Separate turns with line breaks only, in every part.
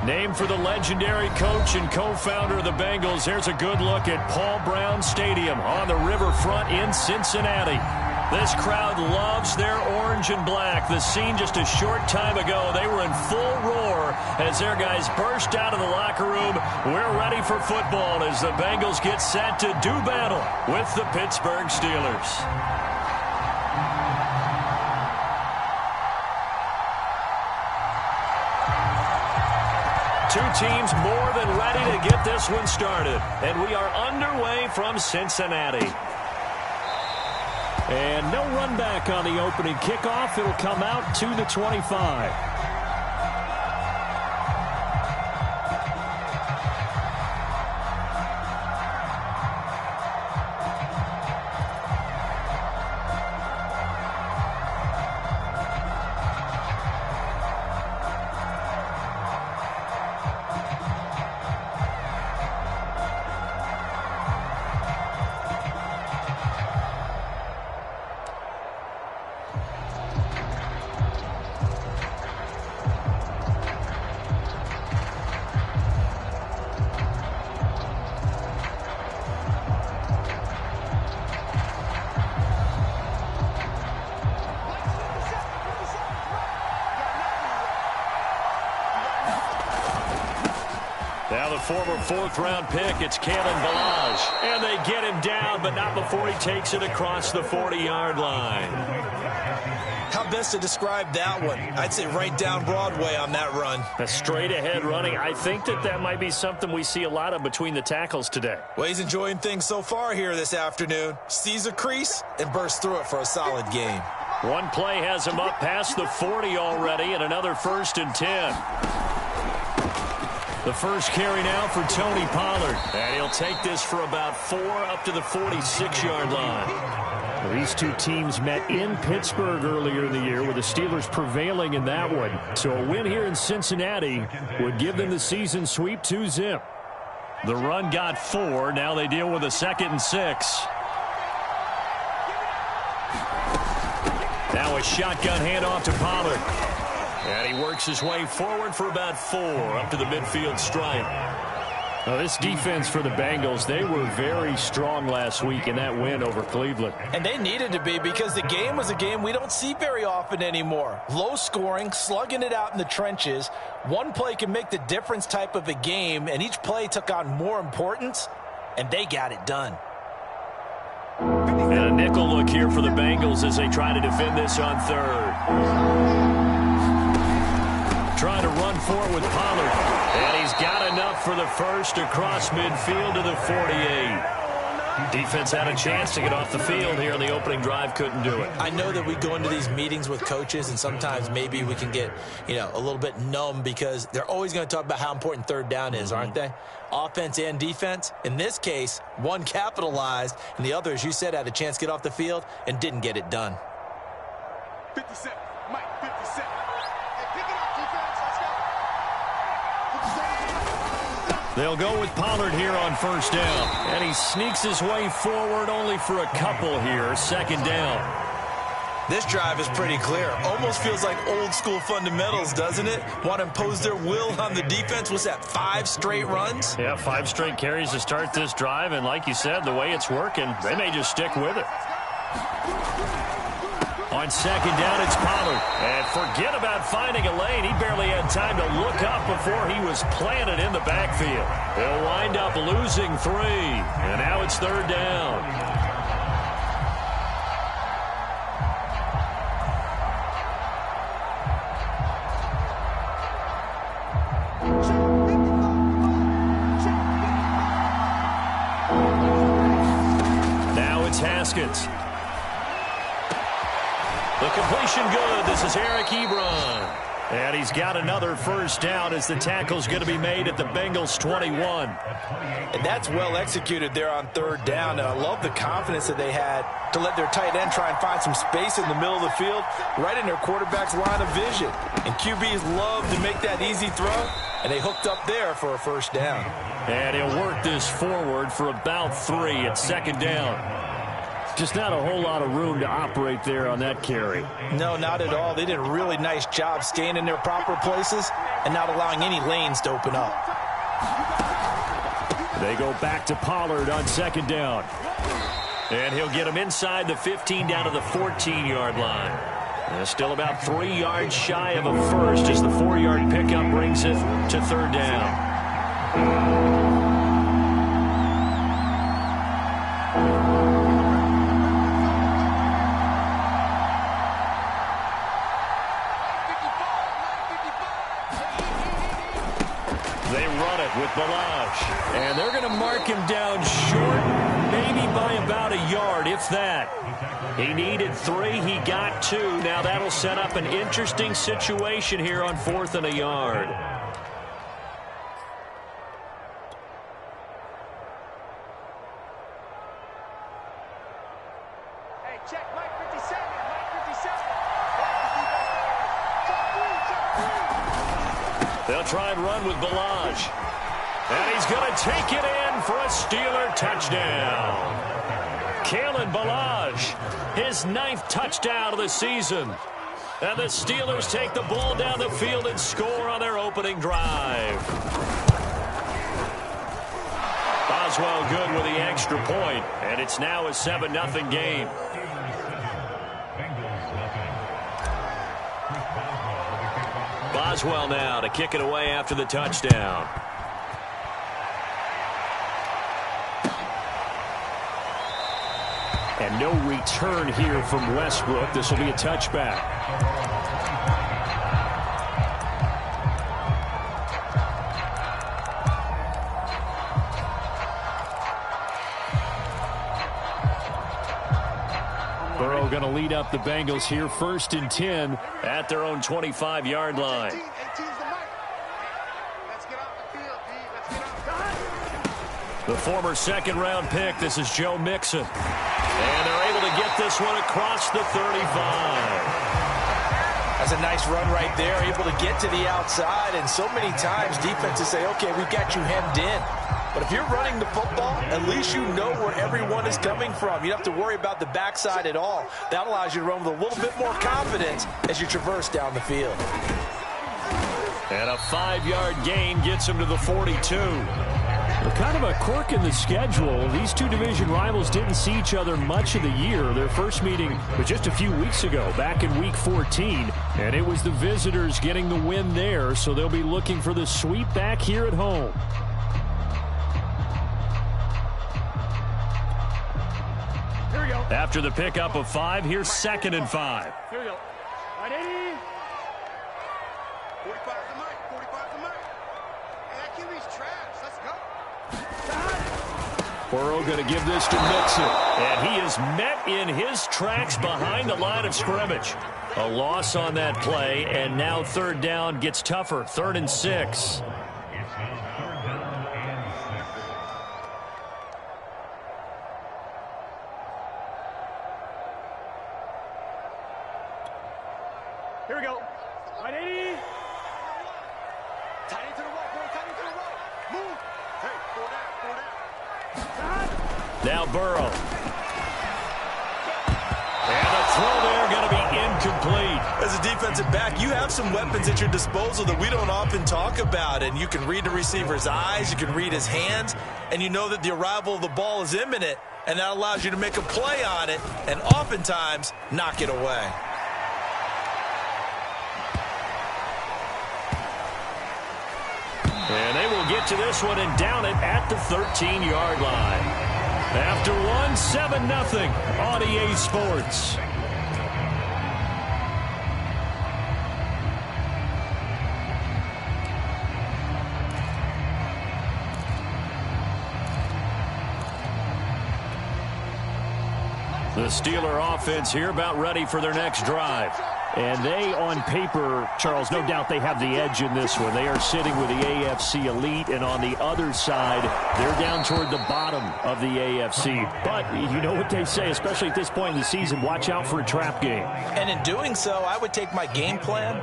Named for the legendary coach and co-founder of the Bengals, here's a good look at Paul Brown Stadium on the riverfront in Cincinnati. This crowd loves their orange and black. The scene just a short time ago, they were in full roar as their guys burst out of the locker room. We're ready for football as the Bengals get set to do battle with the Pittsburgh Steelers. Two teams more than ready to get this one started. And we are underway from Cincinnati. And no run back on the opening kickoff. It'll come out to the 25. Now the former fourth-round pick, it's Kalen Ballage. And they get him down, but not before he takes it across the 40-yard line.
How best to describe that one? I'd say right down Broadway on that run.
A straight-ahead running. I think that might be something we see a lot of between the tackles today.
Well, he's enjoying things so far here this afternoon. Sees a crease and bursts through it for a solid game.
One play has him up past the 40 already, and another 1st and 10. The first carry now for Tony Pollard. And he'll take this for about 4 up to the 46-yard line. Well, these two teams met in Pittsburgh earlier in the year with the Steelers prevailing in that one. So a win here in Cincinnati would give them the season sweep 2-zip. The run got 4. Now they deal with a 2nd and 6. Now a shotgun handoff to Pollard. And he works his way forward for about 4 up to the midfield stripe. Now this defense for the Bengals, they were very strong last week in that win over Cleveland.
And they needed to be because the game was a game we don't see very often anymore. Low scoring, slugging it out in the trenches. One play can make the difference type of a game, and each play took on more importance, and they got it done.
And a nickel look here for the Bengals as they try to defend this on 3rd. Trying to run forward with Pollard. And he's got enough for the first across midfield to the 48. Defense had a chance to get off the field here in the opening drive. Couldn't do it.
I know that we go into these meetings with coaches, and sometimes maybe we can get, a little bit numb because they're always going to talk about how important 3rd down is, aren't they? Offense and defense. In this case, one capitalized, and the other, as you said, had a chance to get off the field and didn't get it done.
57. Mike, 57.
They'll go with Pollard here on 1st down. And he sneaks his way forward only for a couple here. 2nd down.
This drive is pretty clear. Almost feels like old school fundamentals, doesn't it? Want to impose their will on the defense. Was that 5 straight runs?
Yeah, 5 straight carries to start this drive. And like you said, the way it's working, they may just stick with it. On 2nd down, it's Pollard. And forget about finding a lane. He barely had time to look up before he was planted in the backfield. They'll wind up losing 3. And now it's 3rd down. Now it's Haskins. The completion good. This is Eric Ebron. And he's got another 1st down as the tackle's going to be made at the Bengals 21.
And that's well executed there on 3rd down. And I love the confidence that they had to let their tight end try and find some space in the middle of the field, right in their quarterback's line of vision. And QBs love to make that easy throw, and they hooked up there for a 1st down.
And he'll work this forward for about 3 at 2nd down. Just not a whole lot of room to operate there on that carry.
No, not at all. They did a really nice job staying in their proper places and not allowing any lanes to open up.
They go back to Pollard on second down. And he'll get him inside the 15 down to the 14-yard line. And still about 3 yards shy of a first as the 4-yard pickup brings it to third down. With Balaj. And they're going to mark him down short, maybe by about a yard, if that. He needed 3. He got 2. Now that'll set up an interesting situation here on 4th and a yard.
Hey, check, Mike 57.
They'll try and run with Balaj. And he's going to take it in for a Steeler touchdown. Kalen Balaj, his 9th touchdown of the season. And the Steelers take the ball down the field and score on their opening drive. Boswell good with the extra point, and it's now a 7-0 game. Boswell now to kick it away after the touchdown. And no return here from Westbrook. This will be a touchback. Burrow going to lead up the Bengals here, 1st and 10 at their own 25-yard line. The former 2nd-round pick, this is Joe Mixon. And they're able to get this one across the 35.
That's a nice run right there, able to get to the outside. And so many times defenses say, okay, we've got you hemmed in. But if you're running the football, at least you know where everyone is coming from. You don't have to worry about the backside at all. That allows you to run with a little bit more confidence as you traverse down the field.
And a 5-yard gain gets him to the 42. Kind of a quirk in the schedule. These two division rivals didn't see each other much of the year. Their first meeting was just a few weeks ago, back in Week 14. And it was the visitors getting the win there, so they'll be looking for the sweep back here at home.
Here we go.
After the pickup of 5, here's 2nd and 5.
Here we go. 180. 45 to Mike. 45 to Mike. Hey, that QB's trash. Let's go.
Burrow going to give this to Mixon. And he is met in his tracks behind the line of scrimmage. A loss on that play, and now 3rd down gets tougher. 3rd and 6.
Here we go. 180. Tight into the wall, boy. Tight into the wall. Move. Hey, 4 down, 4 down.
Now Burrow. And the throw there going to be incomplete.
As a defensive back, you have some weapons at your disposal that we don't often talk about. And you can read the receiver's eyes, you can read his hands, and you know that the arrival of the ball is imminent, and that allows you to make a play on it and oftentimes knock it away.
And they will get to this one and down it at the 13-yard line. After 7-0 on EA Sports. The Steeler offense here about ready for their next drive. And they, on paper, Charles, no doubt they have the edge in this one. They are sitting with the AFC elite, and on the other side, they're down toward the bottom of the AFC. But you know what they say, especially at this point in the season, watch out for a trap game.
And in doing so, I would take my game plan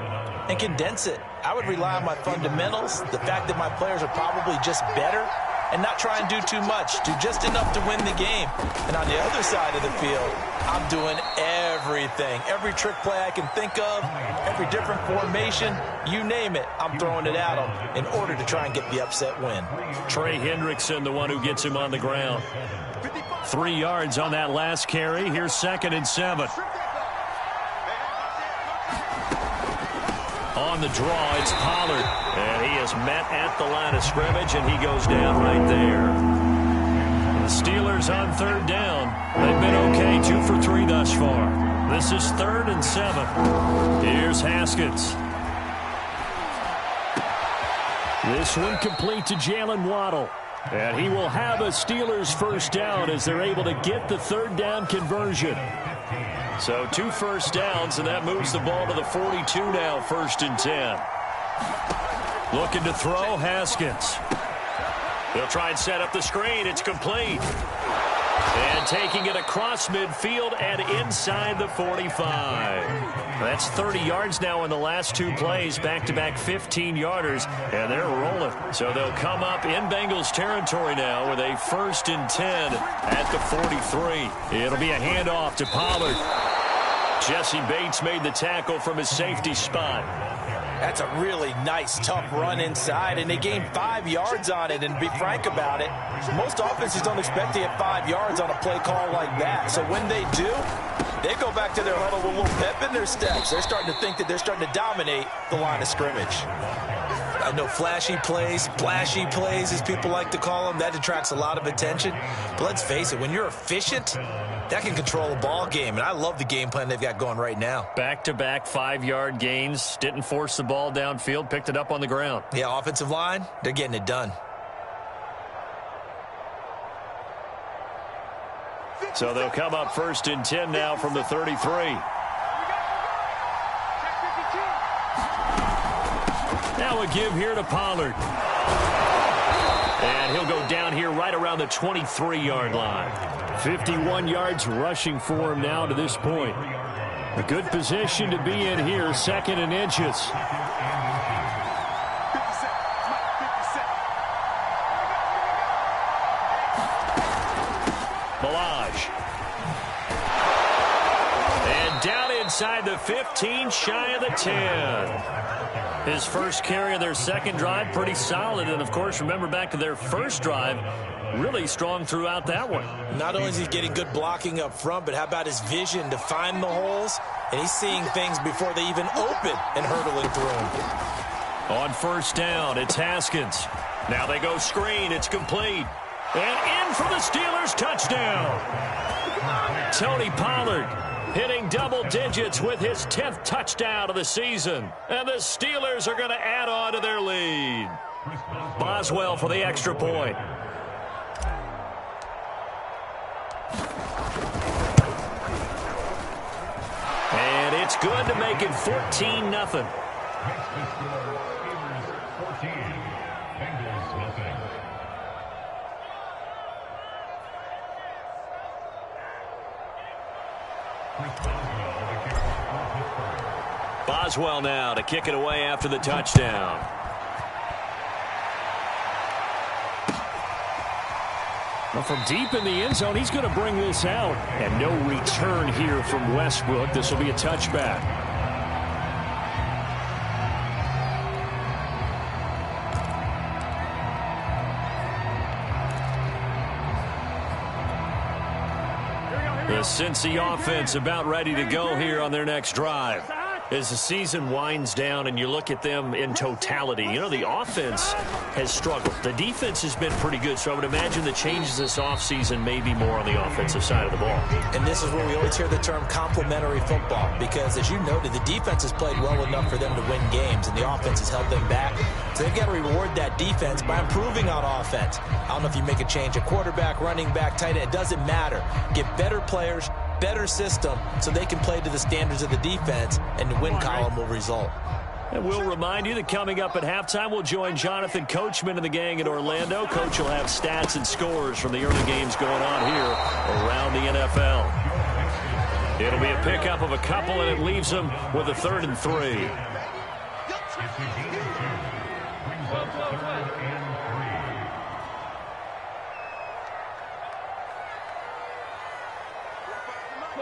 and condense it. I would rely on my fundamentals, the fact that my players are probably just better, and not try and do too much. Do just enough to win the game. And on the other side of the field, I'm doing everything. Every trick play I can think of, every different formation, you name it, I'm throwing it at them in order to try and get the upset win.
Trey Hendrickson, the one who gets him on the ground. 3 yards on that last carry. Here's 2nd and 7. On the draw, it's Pollard. And he is met at the line of scrimmage, and he goes down right there. The Steelers on 3rd down. They've been okay, 2 for 3 thus far. This is 3rd and 7. Here's Haskins. This one complete to Jalen Waddle. And he will have a Steelers first down as they're able to get the 3rd down conversion. So 2 first downs, and that moves the ball to the 42 now, 1st and 10. Looking to throw, Haskins. They'll try and set up the screen. It's complete. And taking it across midfield and inside the 45. That's 30 yards now in the last 2 plays, back-to-back 15-yarders, and they're rolling. So they'll come up in Bengals territory now with a 1st and 10 at the 43. It'll be a handoff to Pollard. Jesse Bates made the tackle from his safety spot.
That's a really nice, tough run inside, and they gained 5 yards on it. And to be frank about it, most offenses don't expect to get 5 yards on a play call like that. So when they do, they go back to their huddle with a little pep in their steps. They're starting to think that they're starting to dominate the line of scrimmage. I know flashy plays, splashy plays, as people like to call them, that attracts a lot of attention. But let's face it, when you're efficient, that can control a ball game. And I love the game plan they've got going right now.
Back-to-back 5-yard gains. Didn't force the ball downfield. Picked it up on the ground.
Yeah, offensive line, they're getting it done.
So they'll come up 1st and 10 now from the 33. Now a give here to Pollard. And he'll go down here right around the 23-yard line. 51 yards rushing for him now to this point. A good position to be in here, 2nd and inches. Balaj. And down inside the 15, shy of the 10. His first carry of their 2nd drive, pretty solid. And, of course, remember back to their first drive, really strong throughout that one.
Not only is he getting good blocking up front, but how about his vision to find the holes? And he's seeing things before they even open and hurdling through them.
On 1st down, it's Haskins. Now they go screen. It's complete. And in for the Steelers touchdown. Tony Pollard hitting double digits with his 10th touchdown of the season. And the Steelers are going to add on to their lead. Boswell for the extra point. And it's good to make it 14-0. Boswell now to kick it away after the touchdown. Well, from deep in the end zone, he's going to bring this out. And no return here from Westbrook. This will be a touchback. The Cincy offense about ready to go here on their next drive. As the season winds down and you look at them in totality, you know, the offense has struggled. The defense has been pretty good, so I would imagine the changes this offseason may be more on the offensive side of the ball.
And this is where we always hear the term complementary football, because as you noted, the defense has played well enough for them to win games, and the offense has held them back. So they've got to reward that defense by improving on offense. I don't know if you make a change, a quarterback, running back, tight end, it doesn't matter. Get better players, better system, so they can play to the standards of the defense, and the win column will result.
And we'll remind you that coming up at halftime, we'll join Jonathan Coachman and the gang in Orlando. Coach will have stats and scores from the early games going on here around the NFL. It'll be a pickup of a couple, and it leaves them with a 3rd and 3.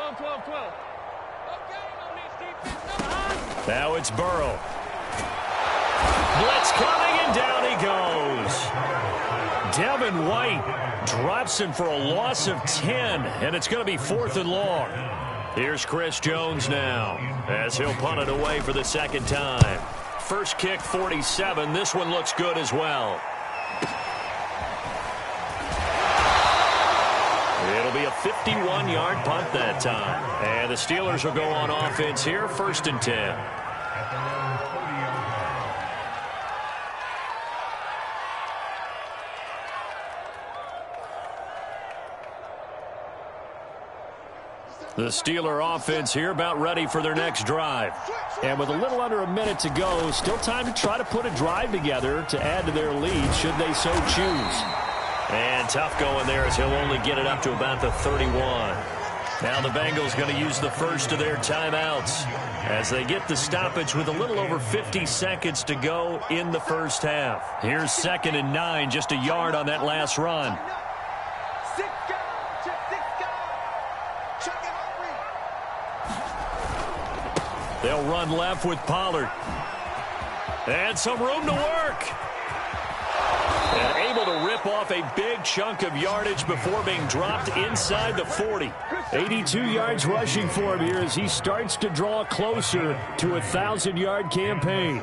12.
Now it's Burrow. Blitz coming, and down he goes. Devin White drops him for a loss of 10, and it's going to be 4th and long. Here's Chris Jones now, as he'll punt it away for the second time. First kick, 47. This one looks good as well. It'll be a 51-yard punt that time. And the Steelers will go on offense here, 1st and 10. The Steeler offense here about ready for their next drive. And with a little under a minute to go, still time to try to put a drive together to add to their lead should they so choose. And tough going there as he'll only get it up to about the 31. Now the Bengals going to use the first of their timeouts as they get the stoppage with a little over 50 seconds to go in the first half. Here's 2nd and 9, just a yard on that last run. They'll run left with Pollard. And some room to work. And able to rip off a big chunk of yardage before being dropped inside the 40. 82 yards rushing for him here as he starts to draw closer to a 1,000-yard campaign.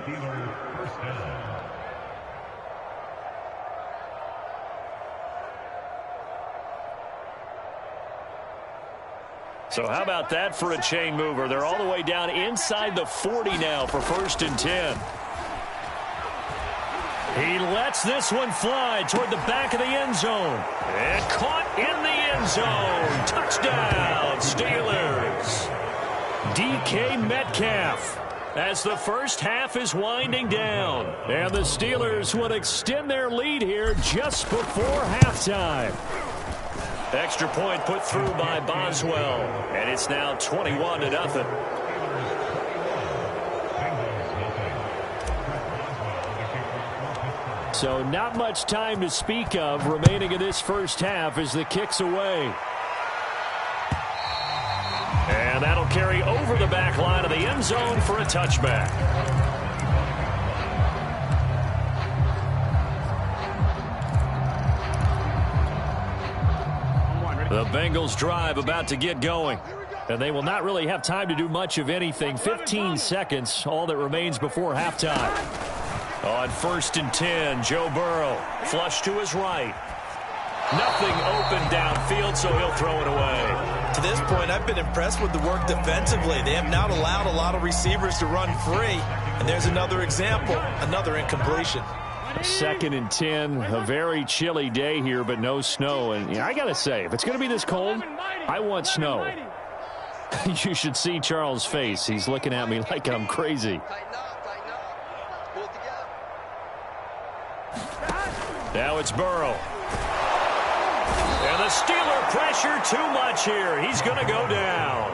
So how about that for a chain mover? They're all the way down inside the 40 now for 1st and 10. He lets this one fly toward the back of the end zone. And caught in the end zone. Touchdown, Steelers. DK Metcalf as the first half is winding down. And the Steelers would extend their lead here just before halftime. Extra point put through by Boswell. And it's now 21-0. So not much time to speak of remaining in this first half as the kick's away. And that'll carry over the back line of the end zone for a touchback. The Bengals drive about to get going. And they will not really have time to do much of anything. 15 seconds, all that remains before halftime. On 1st and 10, Joe Burrow, flush to his right. Nothing open downfield, so he'll throw it away.
To this point, I've been impressed with the work defensively. They have not allowed a lot of receivers to run free. And there's another example, another incompletion.
2nd and 10, a very chilly day here, but no snow. And I got to say, if it's going to be this cold, I want snow. You should see Charles' face. He's looking at me like I'm crazy. Now it's Burrow. And the Steeler pressure too much here. He's going to go down.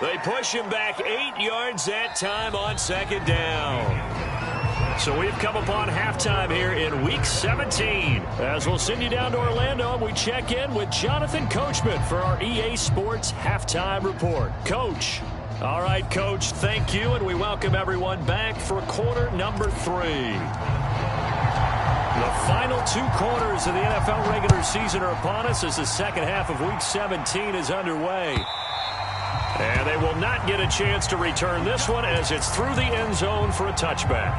They push him back 8 yards that time on 2nd down. So we've come upon halftime here in Week 17. As we'll send you down to Orlando, we check in with Jonathan Coachman for our EA Sports Halftime Report. Coach. All right, Coach, thank you, and we welcome everyone back for quarter number 3. The final 2 quarters of the NFL regular season are upon us as the second half of Week 17 is underway. And they will not get a chance to return this one as it's through the end zone for a touchback.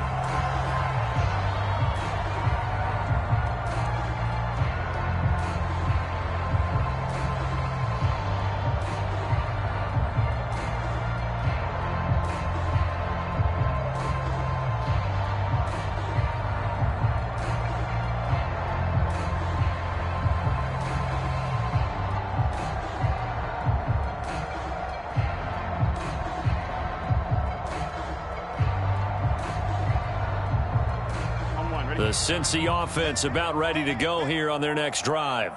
The Cincy offense about ready to go here on their next drive.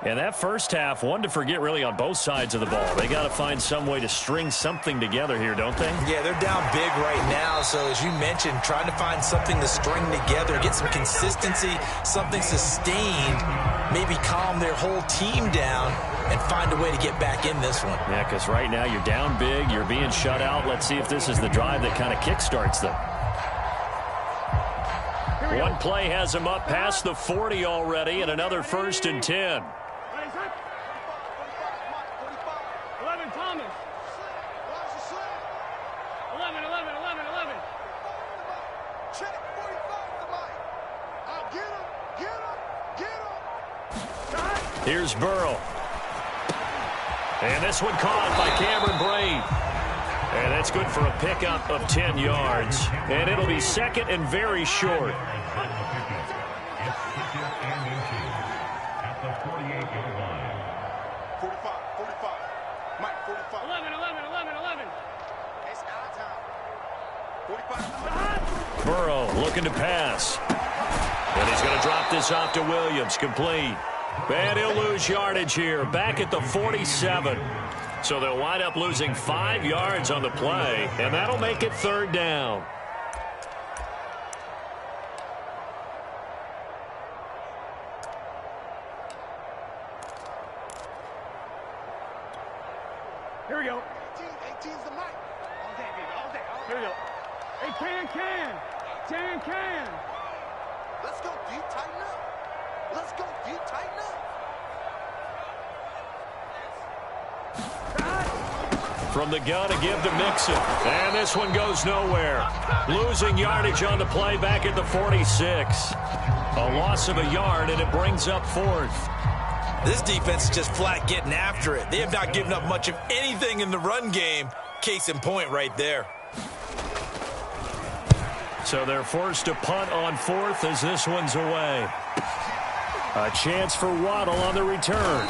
And that first half, one to forget really on both sides of the ball. They got to find some way to string something together here, don't they?
Yeah, they're down big right now. So as you mentioned, trying to find something to string together, get some consistency, something sustained, maybe calm their whole team down and find a way to get back in this one.
Yeah, because right now you're down big, you're being shut out. Let's see if this is the drive that kind of kickstarts them. One play has him up past the 40 already, and another 1st and 10.
11, Thomas. 11. Check 45 tonight. Get him.
Here's Burrow. And this one caught by Cameron Brate. And that's good for a pickup of 10 yards. And it'll be 2nd and very short.
At the 48-yard line. 45. Mike, 45. 11. It's our time. 45.
Burrow looking to pass. And he's going to drop this off to Williams. Complete. And he'll lose yardage here. Back at the 47. So they'll wind up losing 5 yards on the play. And that'll make it 3rd down.
Here we go. 18's the mic. All day, baby. All day. Here we go. Hey, can. Let's go deep, tighten up.
From the gun to give to Mixon. And this one goes nowhere. Losing yardage on the play back at the 46. A loss of a yard, and it brings up 4th.
This defense is just flat getting after it. They have not given up much of anything in the run game. Case in point right there.
So they're forced to punt on 4th as this one's away. A chance for Waddle on the return.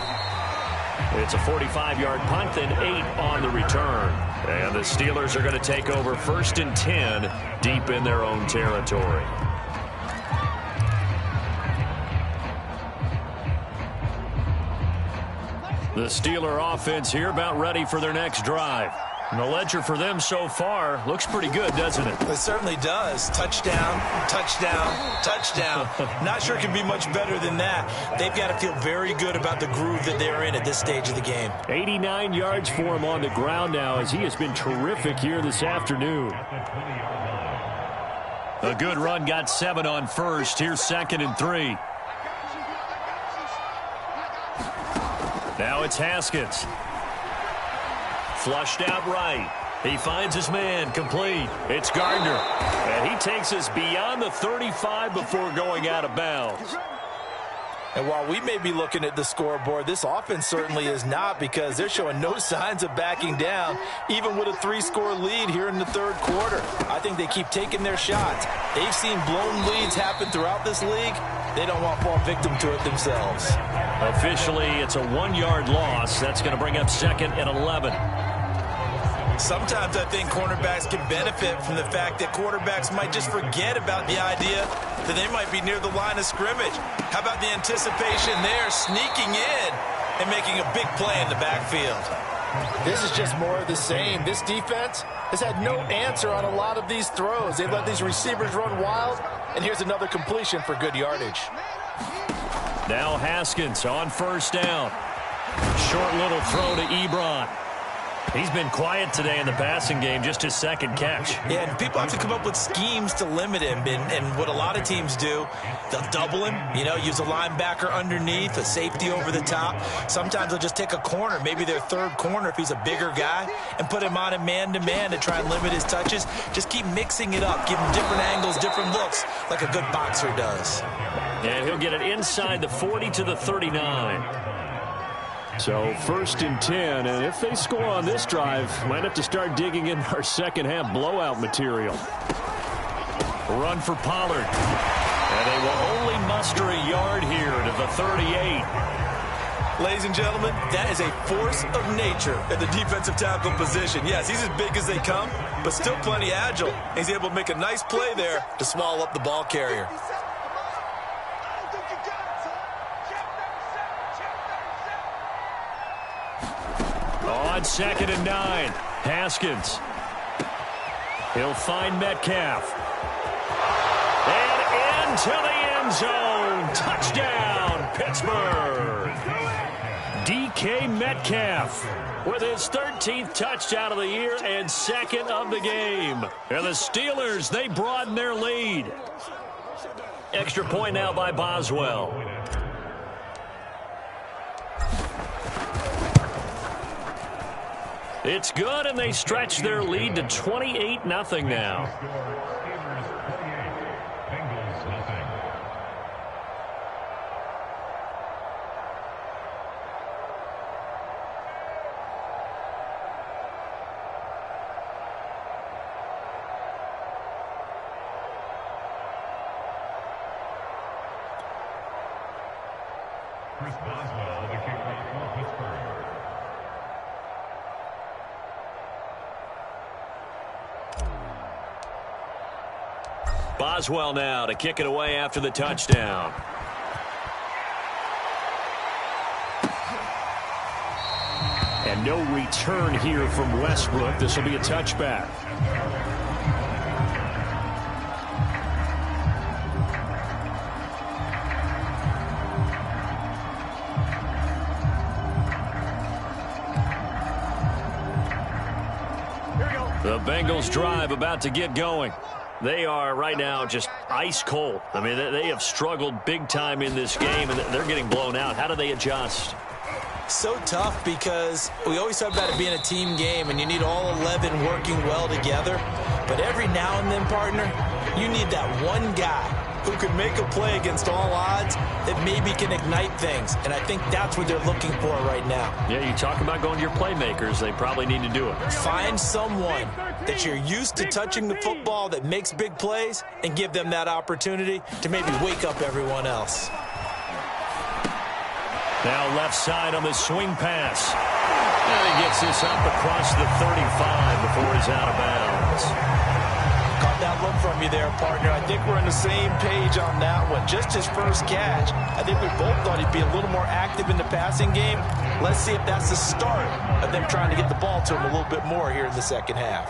It's a 45-yard punt, then 8 on the return. And the Steelers are going to take over 1st and 10 deep in their own territory. The Steeler offense here about ready for their next drive. And the ledger for them so far looks pretty good, doesn't it?
It certainly does. Touchdown. Not sure it can be much better than that. They've got to feel very good about the groove that they're in at this stage of the game.
89 yards for him on the ground now as he has been terrific here this afternoon. A good run got 7 on 1st. Here's 2nd and 3. Now it's Haskins. Flushed out right. He finds his man. Complete. It's Gardner. And he takes us beyond the 35 before going out of bounds.
And while we may be looking at the scoreboard, this offense certainly is not, because they're showing no signs of backing down, even with a 3-score lead here in the 3rd quarter. I think they keep taking their shots. They've seen blown leads happen throughout this league. They don't want to fall victim to it themselves.
Officially, it's a 1-yard loss. That's going to bring up 2nd and 11.
Sometimes I think cornerbacks can benefit from the fact that quarterbacks might just forget about the idea that they might be near the line of scrimmage. How about the anticipation there, sneaking in and making a big play in the backfield?
This is just more of the same. This defense has had no answer on a lot of these throws. They've let these receivers run wild, and here's another completion for good yardage.
Now Haskins on 1st down. Short little throw to Ebron. He's been quiet today in the passing game, just his 2nd catch.
Yeah, and people have to come up with schemes to limit him. And what a lot of teams do, they'll double him, use a linebacker underneath, a safety over the top. Sometimes they'll just take a corner, maybe their 3rd corner if he's a bigger guy, and put him on him man-to-man to try and limit his touches. Just keep mixing it up, give him different angles, different looks, like a good boxer does.
And he'll get it inside the 40 to the 39. So 1st and 10, and if they score on this drive, might have to start digging in our second-half blowout material. Run for Pollard. And they will only muster a yard here to the 38.
Ladies and gentlemen, that is a force of nature at the defensive tackle position. Yes, he's as big as they come, but still plenty agile. He's able to make a nice play there to swallow up the ball carrier.
On 2nd and 9, Haskins. He'll find Metcalf. And into the end zone. Touchdown, Pittsburgh. DK Metcalf with his 13th touchdown of the year and second of the game. And the Steelers, they broaden their lead. Extra point now by Boswell. It's good, and they stretch their lead to 28-0 now.
Boswell, the kickoff for Pittsburgh.
Boswell now to kick it away after the touchdown. And no return here from Westbrook. This will be a touchback. The Bengals drive about to get going. They are right now just ice cold. I mean, they have struggled big time in this game, and they're getting blown out. How do they adjust?
So tough because we always talk about it being a team game, and you need all 11 working well together. But every now and then, partner, you need that one guy who can make a play against all odds that maybe can ignite things. And I think that's what they're looking for right now.
Yeah, you talk about going to your playmakers. They probably need to do it.
Find someone that you're used to touching the football that makes big plays and give them that opportunity to maybe wake up everyone else.
Now left side on the swing pass. And he gets this up across the 35 before he's out of bounds.
Caught that look from you there, partner. I think we're on the same page on that one. Just his first catch. I think we both thought he'd be a little more active in the passing game. Let's see if that's the start of them trying to get the ball to him a little bit more here in the second half.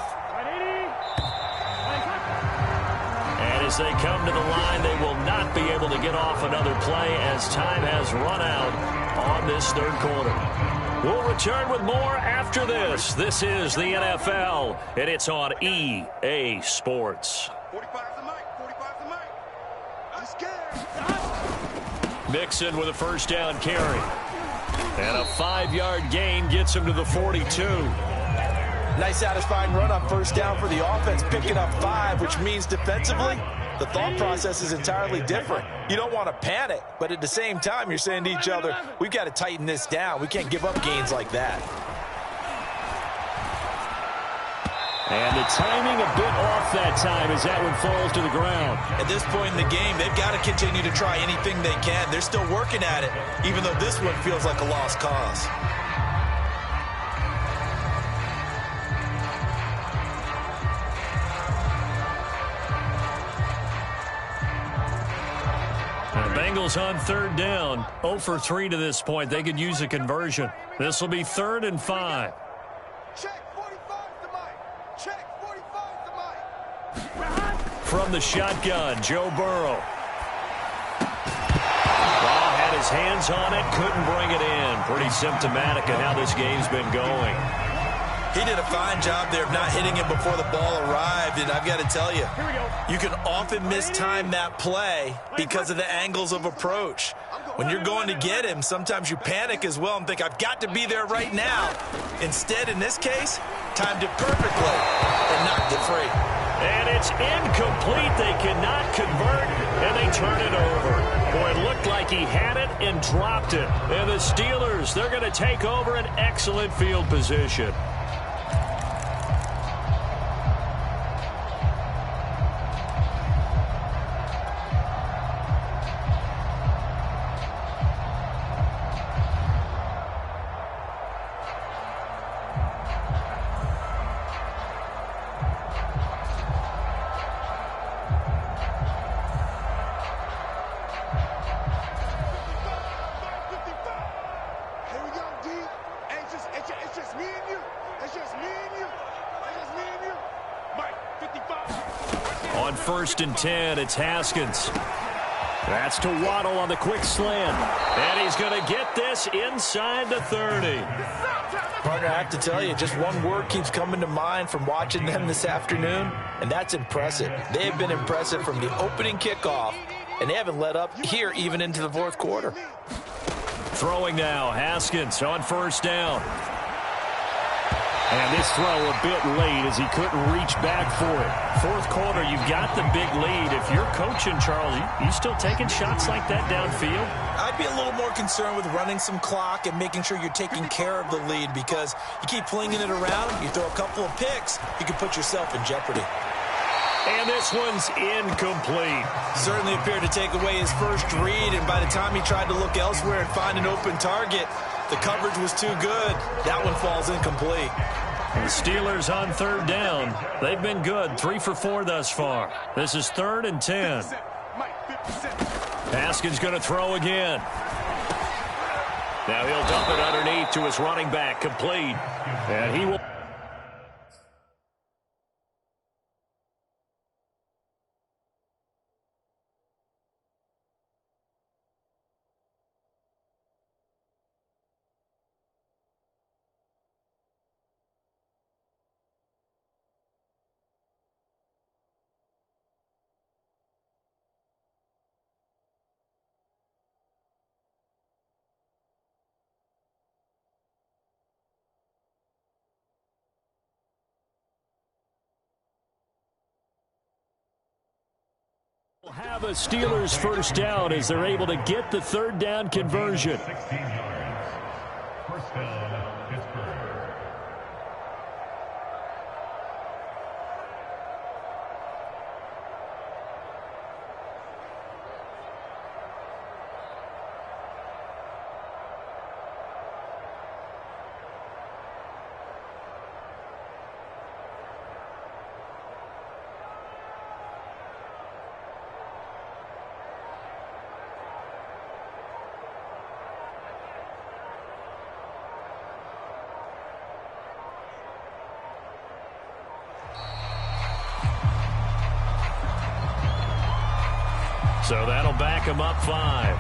And as they come to the line, they will not be able to get off another play as time has run out on this third quarter. We'll return with more after this. This is the NFL, and it's on EA Sports.
45's the mic. 45's the mic. I'm scared.
Mixon with a first down carry. And a 5-yard gain gets him to the 42.
Nice satisfying run on first down for the offense, picking up 5, which means defensively, the thought process is entirely different. You don't want to panic, but at the same time, you're saying to each other, we've got to tighten this down. We can't give up gains like that.
And the timing a bit off that time as that one falls to the ground.
At this point in the game, they've got to continue to try anything they can. They're still working at it, even though this one feels like a lost cause.
Bengals on third down, 0 for 3 to this point. They could use a conversion. This will be 3rd and 5.
Check 45's the mic. Check 45's the mic.
From the shotgun, Joe Burrow. Ball had his hands on it, couldn't bring it in. Pretty symptomatic of how this game's been going.
He did a fine job there of not hitting him before the ball arrived, and I've got to tell you, you can often mistime that play because of the angles of approach. When you're going to get him, sometimes you panic as well and think, I've got to be there right now. Instead, in this case, timed it perfectly and knocked it free.
And it's incomplete. They cannot convert, and they turn it over. Boy, it looked like he had it and dropped it. And the Steelers, they're going to take over an excellent field position. On 1st and 10, it's Haskins. That's to Waddle on the quick slant. And he's going to get this inside the 30.
Partner, I have to tell you, just one word keeps coming to mind from watching them this afternoon, and that's impressive. They've been impressive from the opening kickoff, and they haven't let up here even into the fourth quarter.
Throwing now, Haskins on first down. And this throw a bit late as he couldn't reach back for it. Fourth quarter, you've got the big lead. If you're coaching, Charles, you still taking shots like that downfield?
I'd be a little more concerned with running some clock and making sure you're taking care of the lead, because you keep flinging it around, you throw a couple of picks, you can put yourself in jeopardy.
And this one's incomplete.
Certainly appeared to take away his first read, and by the time he tried to look elsewhere and find an open target, the coverage was too good. That one falls incomplete.
The Steelers on third down. They've been good, 3 for 4 thus far. This is 3rd and 10. Haskins going to throw again. Now he'll dump it underneath to his running back, complete. And he will... have a Steelers first down as they're able to get the third down conversion.
16 yards. First down, Pittsburgh.
So that'll back him up 5.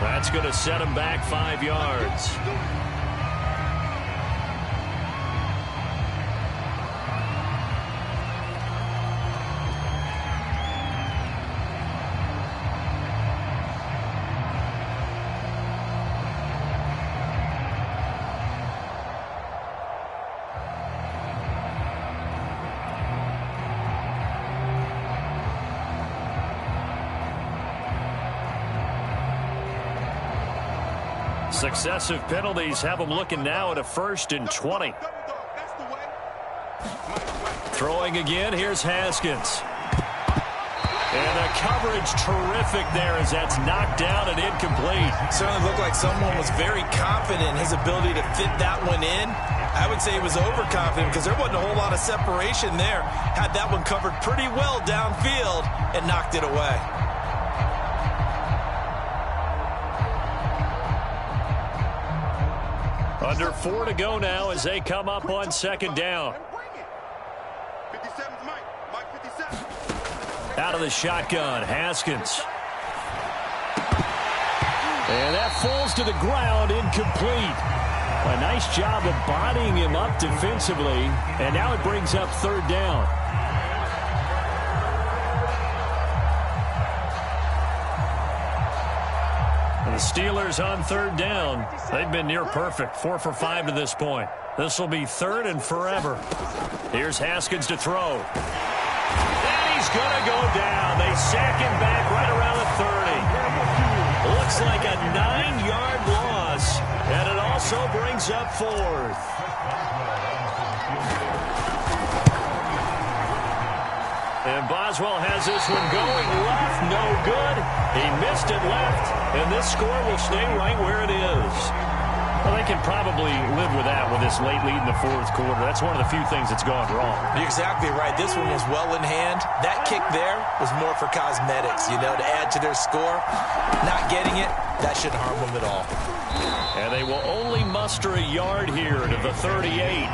That's going to set him back 5 yards. Successive penalties have them looking now at a 1st and 20. Throwing again, here's Haskins. And the coverage terrific there as that's knocked down and incomplete.
Certainly looked like someone was very confident in his ability to fit that one in. I would say he was overconfident because there wasn't a whole lot of separation there. Had that one covered pretty well downfield and knocked it away.
Under 4 to go now as they come up on 2nd down. Out of the shotgun, Haskins. And that falls to the ground, incomplete. A nice job of bodying him up defensively, and now it brings up 3rd down. And the Steelers on 3rd down. They've been near perfect, 4 for 5 to this point. This will be 3rd and forever. Here's Haskins to throw. going to go down. They sack him back right around the 30. Looks like a 9-yard loss, and it also brings up 4th. And Boswell has this one going left, no good. He missed it left, and this score will stay right where it is. Well, they can probably live with that with this late lead in the 4th quarter. That's one of the few things that's gone wrong.
You're exactly right. This one was well in hand. That kick there was more for cosmetics, to add to their score. Not getting it, that shouldn't harm them at all.
And they will only muster a yard here to the 38.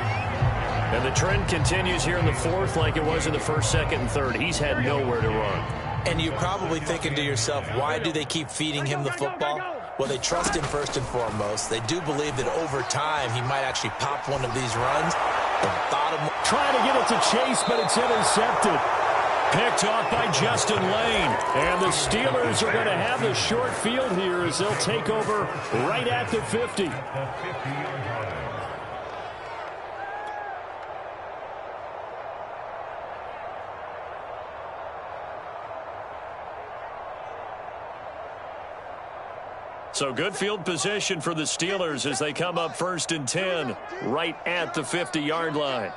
And the trend continues here in the 4th like it was in the 1st, 2nd, and 3rd. He's had nowhere to run.
And you're probably thinking to yourself, why do they keep feeding him the football? Well, they trust him first and foremost. They do believe that over time he might actually pop one of these runs.
Trying to get it to Chase, but it's intercepted. Picked off by Justin Lane. And the Steelers are going to have the short field here as they'll take over right at the 50. So good field position for the Steelers as they come up 1st and 10 right at the 50-yard line.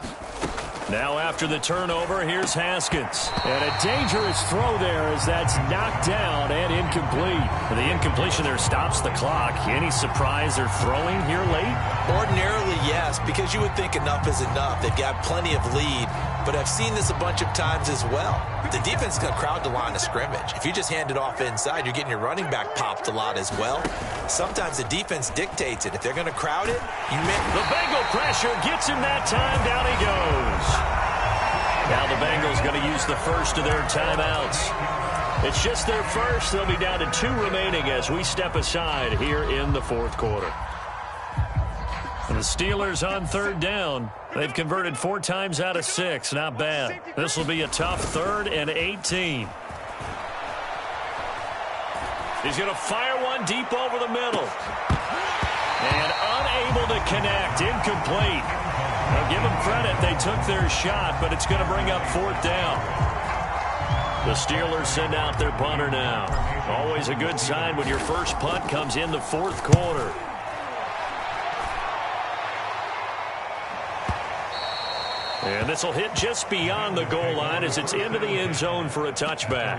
Now after the turnover, here's Haskins. And a dangerous throw there as that's knocked down and incomplete. The incompletion there stops the clock. Any surprise they're throwing here late?
Ordinarily, yes, because you would think enough is enough. They've got plenty of lead, but I've seen this a bunch of times as well. The defense is going to crowd the line of scrimmage. If you just hand it off inside, you're getting your running back popped a lot as well. Sometimes the defense dictates it. If they're going to crowd it, the
Bengal pressure gets him that time. Down he goes. Now the Bengals going to use the first of their timeouts. It's just their first. They'll be down to 2 remaining as we step aside here in the 4th quarter. And the Steelers on 3rd down. They've converted 4 times out of 6. Not bad. This will be a tough 3rd and 18. He's going to fire one deep over the middle. And unable to connect. Incomplete. Now give them credit. They took their shot, but it's going to bring up 4th down. The Steelers send out their punter now. Always a good sign when your first punt comes in the 4th quarter. And this will hit just beyond the goal line as it's into the end zone for a touchback.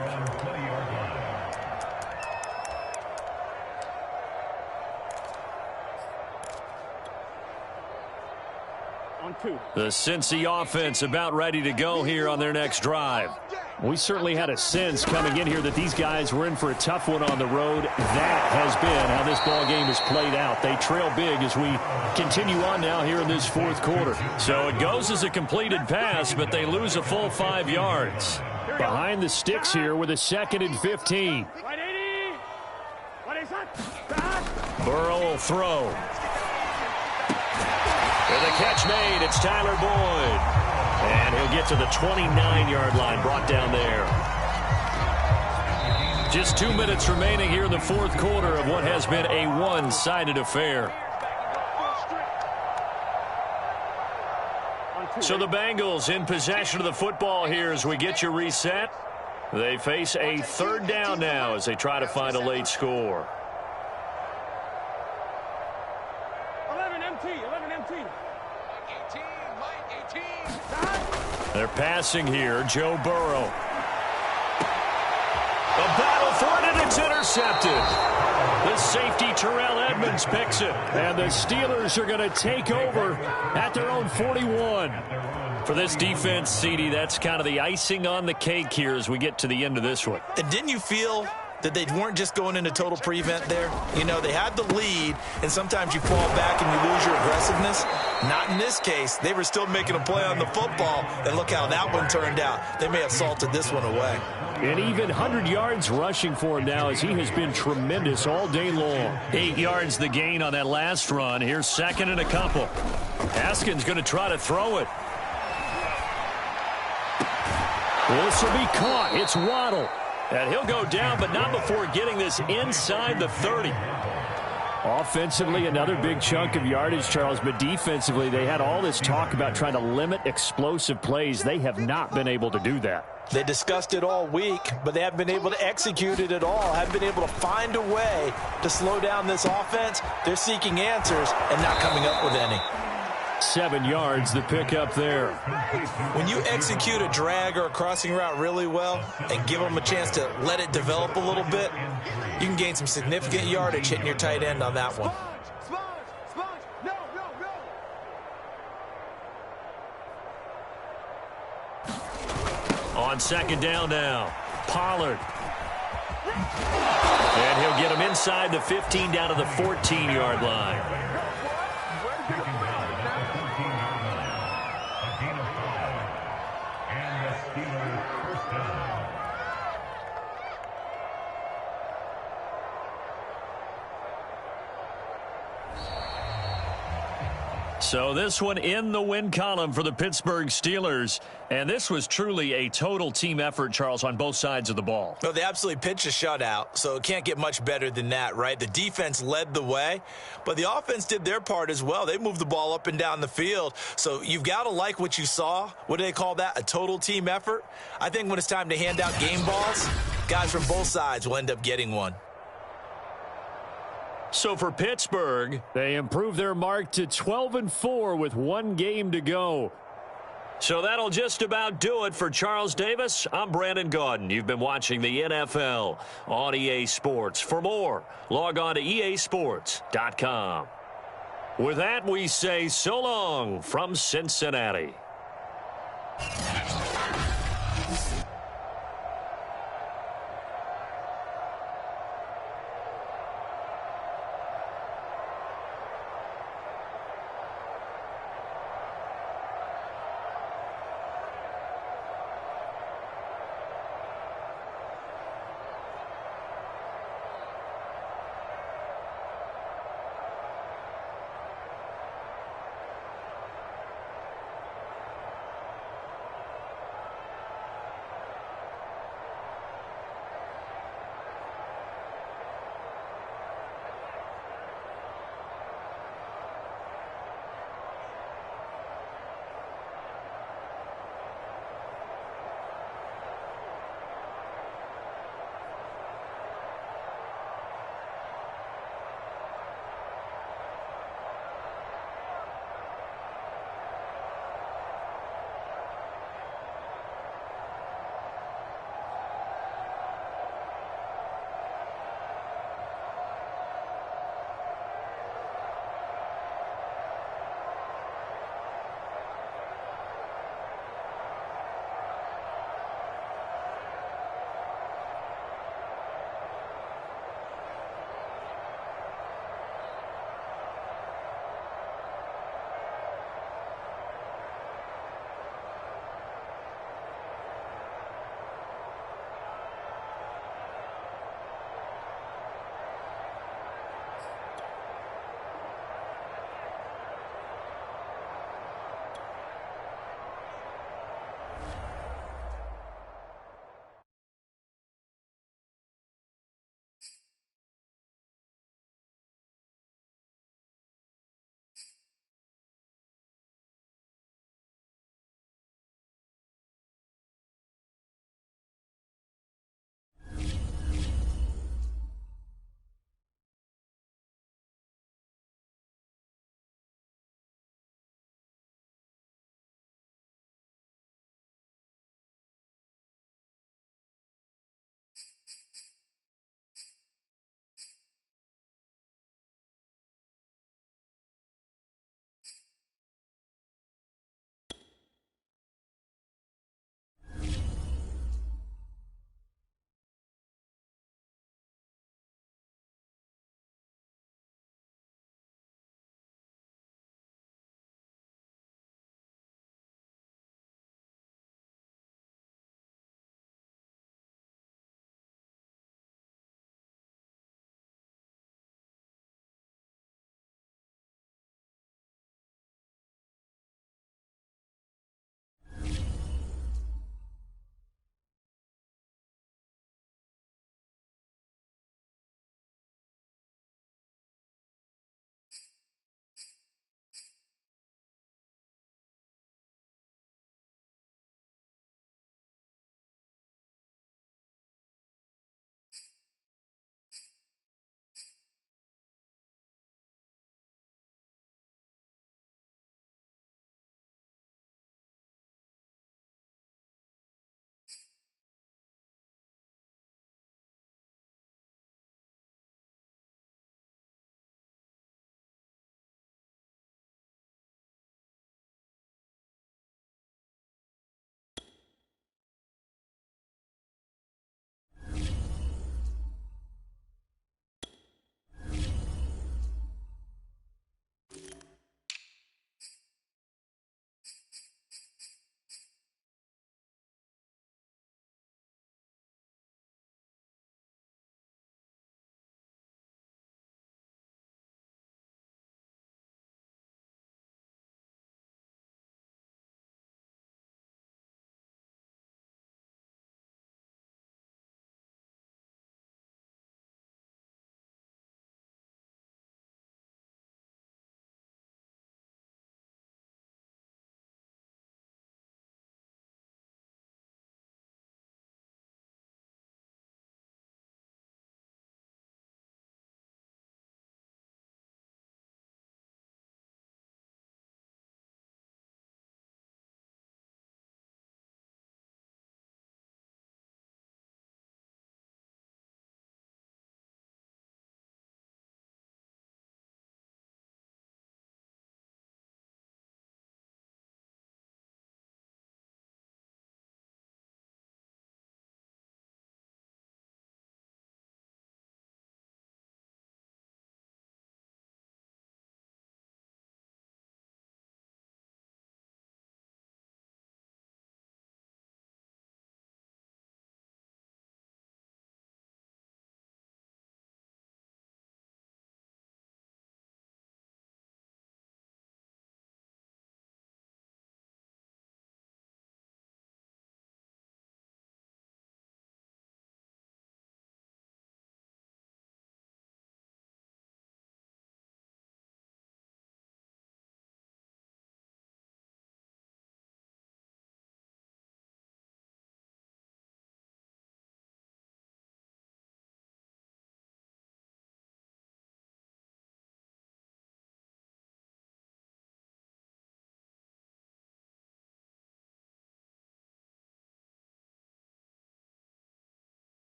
The Cincy offense about ready to go here on their next drive. We certainly had a sense coming in here that these guys were in for a tough one on the road. That has been how this ball game has played out. They trail big as we continue on now here in this 4th quarter. So it goes as a completed pass, but they lose a full 5 yards. Behind the sticks here with a 2nd and 15. Burrow will throw. And the catch made. It's Tyler Boyd. And he'll get to the 29-yard line, brought down there. Just 2 minutes remaining here in the 4th quarter of what has been a one-sided affair. So the Bengals in possession of the football here as we get you reset. They face a 3rd down now as they try to find a late score.
11 MT. 11 MT.
They're passing here. Joe Burrow. A battle for it, and it's intercepted. The safety, Terrell Edmonds, picks it. And the Steelers are going to take over at their own 41. For this defense, CD, that's kind of the icing on the cake here as we get to the end of this one.
And didn't you feel that they weren't just going into total prevent there? They had the lead, and sometimes you fall back and you lose your aggressiveness. Not in this case. They were still making a play on the football, and look how that one turned out. They may have salted this one away.
And even 100 yards rushing for him now as he has been tremendous all day long. 8 yards the gain on that last run. Here's 2nd and a couple. Haskins going to try to throw it. This will be caught. It's Waddle. And he'll go down, but not before getting this inside the 30. Offensively, another big chunk of yardage, Charles, but defensively, they had all this talk about trying to limit explosive plays. They have not been able to do that.
They discussed it all week, but they haven't been able to execute it at all, haven't been able to find a way to slow down this offense. They're seeking answers and not coming up with any.
7 yards, the pickup there.
When you execute a drag or a crossing route really well and give them a chance to let it develop a little bit, you can gain some significant yardage hitting your tight end on that one.
On second down now, Pollard. And he'll get him inside the 15 down to the 14-yard line. So this one in the win column for the Pittsburgh Steelers. And this was truly a total team effort, Charles, on both sides of the ball.
No, they absolutely pitched a shutout, so it can't get much better than that, right? The defense led the way, but the offense did their part as well. They moved the ball up and down the field. So you've got to like what you saw. What do they call that? A total team effort? I think when it's time to hand out game balls, guys from both sides will end up getting one.
So for Pittsburgh, they improved their mark to 12-4 with 1 game to go. So that'll just about do it for Charles Davis. I'm Brandon Gaudin. You've been watching the NFL on EA Sports. For more, log on to easports.com. With that, we say so long from Cincinnati.